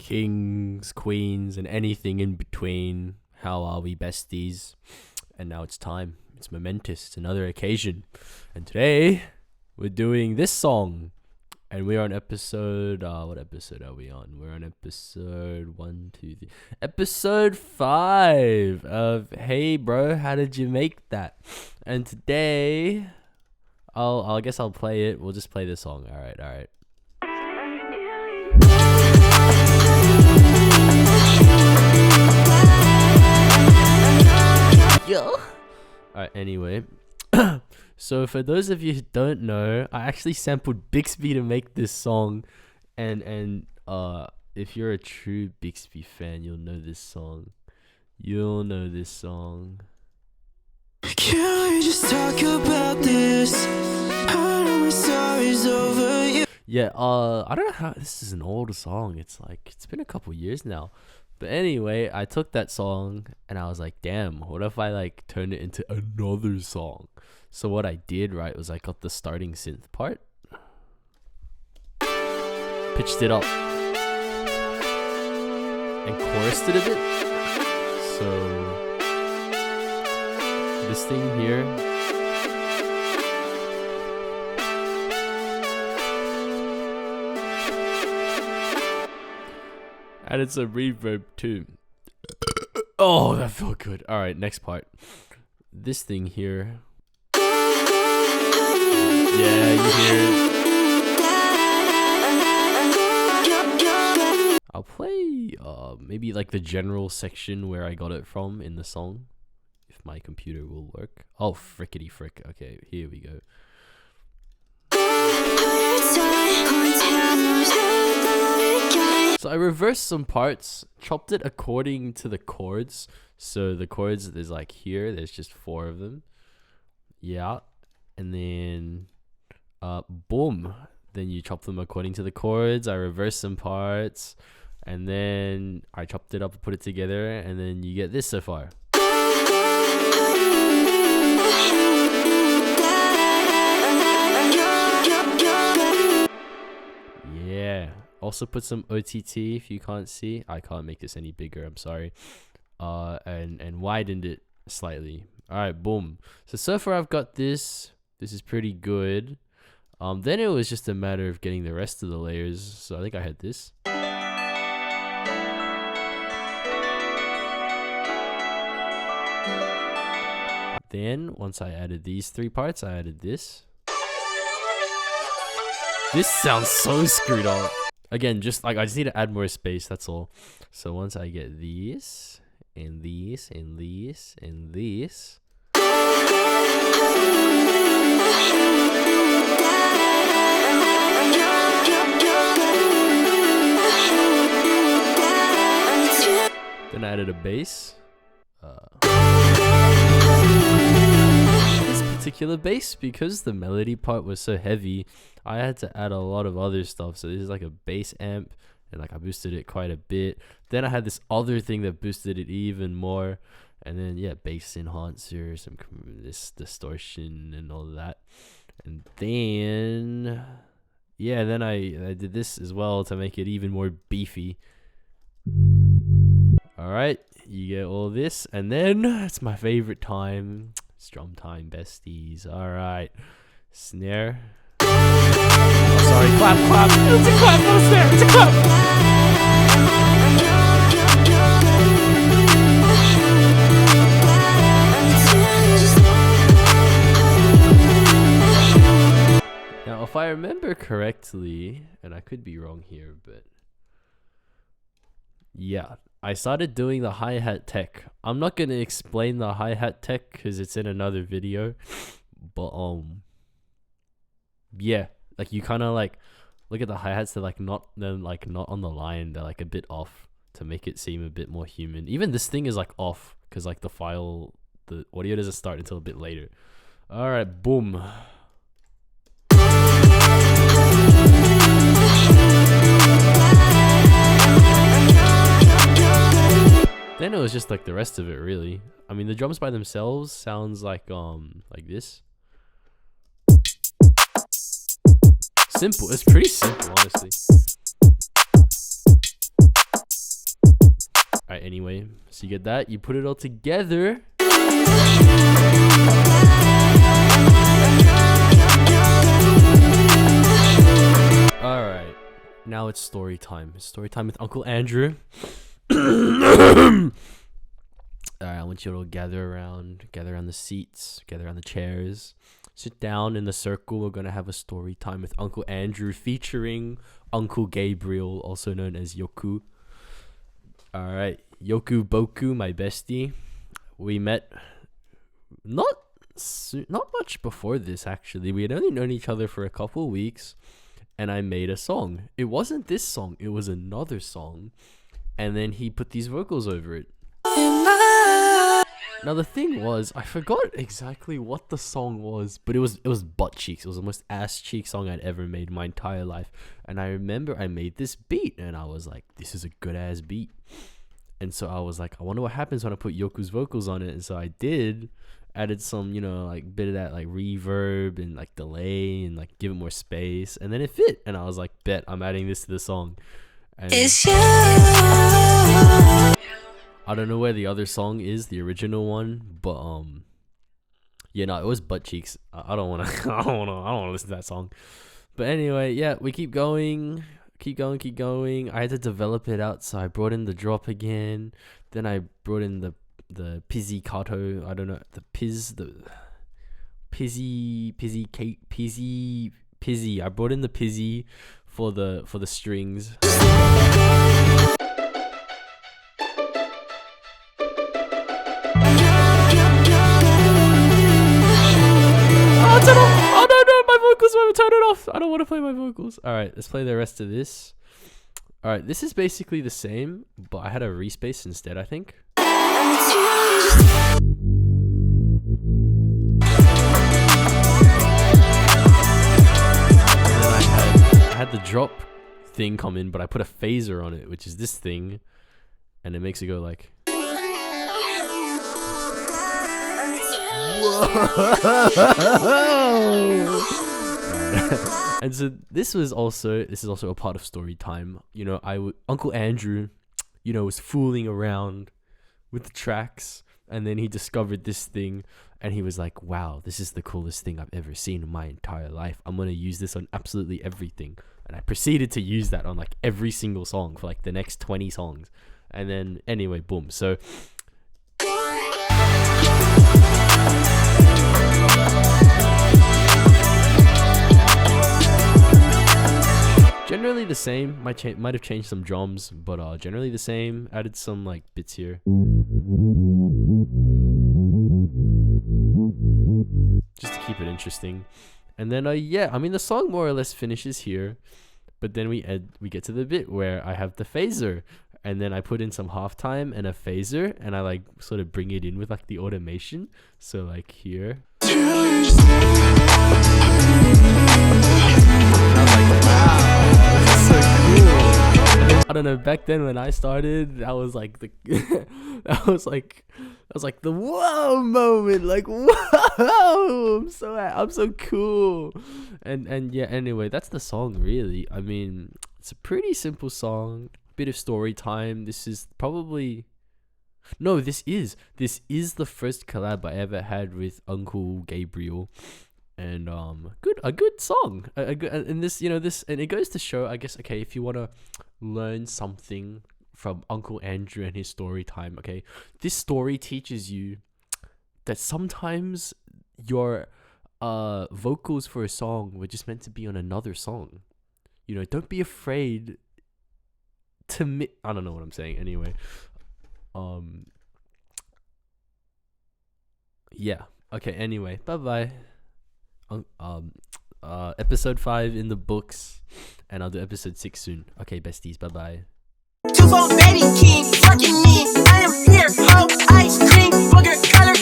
kings, queens, and anything in between. How are we, besties? And now it's time. It's momentous. It's another occasion. And today, we're doing this song. And we're on episode... what episode are we on? We're on episode 1, 2, 3... Episode 5 of Hey Bro, How Did You Make That? And today... I guess I'll play it. We'll just play this song. Alright. Yo. Alright, anyway. So for those of you who don't know, I actually sampled Bixby to make this song. And if you're a true Bixby fan, you'll know this song. Can we just talk about this? I know my story's over you. Yeah, I don't know how this is an old song. It's been a couple years now. But anyway, I took that song and I was like, damn, what if I turned it into another song? So what I did, right, was I got the starting synth part, pitched it up, and chorused it a bit. So this thing here, added some reverb too. Oh, that felt good. All right, next part. This thing here. Yeah, you hear it. I'll play maybe the general section where I got it from in the song, if my computer will work. Oh, frickety frick. Okay, here we go. So I reversed some parts, chopped it according to the chords. So the chords, there's here, there's just 4 of them. Yeah. And then, boom. Then you chop them according to the chords. I reversed some parts. And then I chopped it up and put it together. And then you get this so far. Yeah. Also put some OTT if you can't see. I can't make this any bigger, I'm sorry. And widened it slightly. Alright, boom. So far I've got this. This is pretty good. Then it was just a matter of getting the rest of the layers. So I think I had this. Then once I added these 3 parts, I added this. This sounds so screwed up. Again, just I just need to add more space, that's all. So once I get these, and these, and these, and these. Then I added a bass. This particular bass, because the melody part was so heavy, I had to add a lot of other stuff. So this is a bass amp, and I boosted it quite a bit. Then I had this other thing that boosted it even more, and then bass enhancer, some this distortion and all that. And then then I did this as well to make it even more beefy. All right, you get all this, and then it's my favorite time. It's drum time, besties. All right, snare. Oh, sorry, clap. It's a clap, not a snare. It's a clap. Now, if I remember correctly, and I could be wrong here, but yeah, I started doing the hi-hat tech. I'm not going to explain the hi-hat tech because it's in another video. But, yeah. You kind of, look at the hi-hats. They're, not on the line. They're, a bit off to make it seem a bit more human. Even this thing is, off because, the file, the audio doesn't start until a bit later. All right, boom. Then it was just the rest of it, really. I mean, the drums by themselves sounds like this. Simple. It's pretty simple, honestly. Alright, anyway, so you get that, you put it all together. Alright, now it's story time. Story time with Uncle Andrew. Alright, I want you all to gather around the seats, gather around the chairs. Sit down in the circle. We're gonna have a story time with Uncle Andrew featuring Uncle Gabriel, also known as Yoku. Alright, Yoku Boku, my bestie. We met not much before this, actually. We had only known each other for a couple weeks, and I made a song. It wasn't this song, it was another song, and then he put these vocals over it. Now the thing was, I forgot exactly what the song was, but it was butt cheeks. It was the most ass cheek song I'd ever made in my entire life. And I remember I made this beat, and I was like, this is a good ass beat. And so I was like, I wonder what happens when I put Yoku's vocals on it. And so I did, added some, like bit of that like reverb and like delay and like give it more space, and then it fit. And I was like, bet, I'm adding this to the song. And it's you. I don't know where the other song is, the original one, but yeah, no, it was butt cheeks. I don't wanna I don't wanna listen to that song. But anyway, yeah, we keep going. I had to develop it out, so I brought in the drop again. Then I brought in the pizzicato. I don't know, the pizzy. I brought in the pizzy for the strings. Oh no, my vocals won't turn it off. I don't want to play my vocals. Alright, let's play the rest of this. Alright, this is basically the same, but I had a respace instead, I think. And then I had the drop thing come in, but I put a phaser on it, which is this thing, and it makes it go like. And so this is also a part of story time. Uncle Andrew, was fooling around with the tracks, and then he discovered this thing, and he was like, wow, this is the coolest thing I've ever seen in my entire life. I'm gonna use this on absolutely everything. And I proceeded to use that on like every single song for like the next 20 songs. And then anyway, boom. So generally the same. Might have changed some drums, but generally the same. Added some like bits here, just to keep it interesting. And then the song more or less finishes here, but then we get to the bit where I have the phaser, and then I put in some halftime and a phaser, and I like sort of bring it in with like the automation. So like here. I don't know, back then when I started, that was like the that was like the whoa moment, like whoa, I'm so cool. And yeah, anyway, that's the song really. I mean, it's a pretty simple song, bit of story time. This is the first collab I ever had with Uncle Gabriel. And a good song, and this, and it goes to show, I guess, okay, if you want to learn something from Uncle Andrew and his story time, okay, this story teaches you that sometimes your vocals for a song were just meant to be on another song. Don't be afraid to I don't know what I'm saying. Anyway, yeah, okay. Anyway, bye. Episode 5 in the books, and I'll do episode 6 soon. Okay, besties, bye. Two-phone baby king, fucking me. I am here, ho, ice cream, booger, color.